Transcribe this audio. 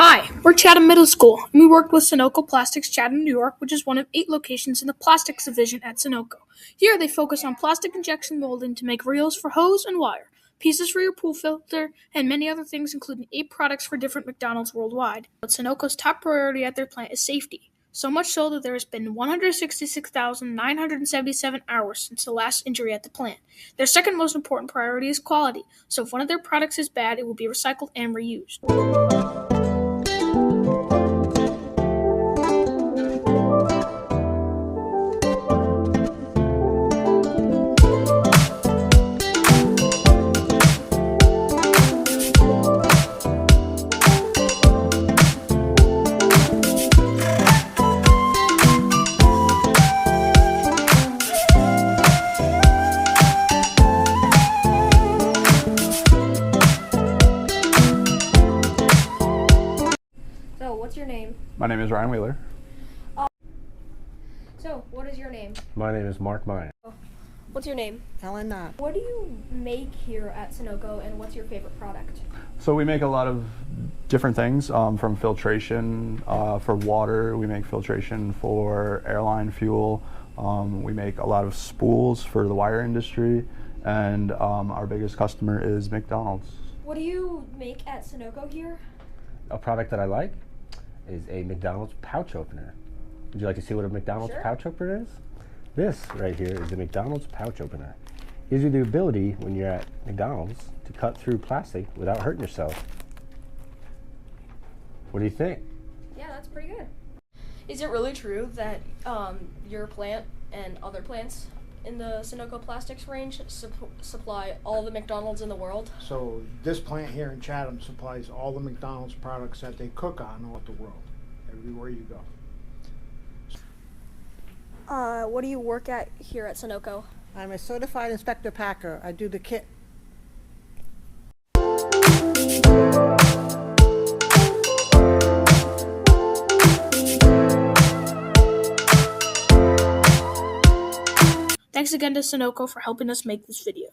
Hi, we're Chatham Middle School, and we worked with Sunoco Plastics Chatham, New York, which is one of 8 locations in the plastics division at Sunoco. Here, they focus on plastic injection molding to make reels for hose and wire, pieces for your pool filter, and many other things, including 8 products for different McDonald's worldwide. But Sunoco's top priority at their plant is safety, so much so that there has been 166,977 hours since the last injury at the plant. Their second most important priority is quality, so if one of their products is bad, it will be recycled and reused. So, what's your name? My name is Ryan Wheeler. So, what is your name? My name is Mark Meyer. What's your name? Ellen Knott. What do you make here at Sunoco, and what's your favorite product? So we make a lot of different things, from filtration for water. We make filtration for airline fuel. We make a lot of spools for the wire industry, and our biggest customer is McDonald's. What do you make at Sunoco here? A product that I like is a McDonald's pouch opener. Would you like to see what a McDonald's Sure. pouch opener is? This right here is a McDonald's pouch opener. Gives you the ability when you're at McDonald's to cut through plastic without hurting yourself. What do you think? Yeah, that's pretty good. Is it really true that your plant and other plants in the Sunoco Plastics range supply all the McDonald's in the world? So this plant here in Chatham supplies all the McDonald's products that they cook on all over the world, everywhere you go. What do you work at here at Sunoco? I'm a certified inspector packer. I do the kit. Thanks again to Sunoco for helping us make this video.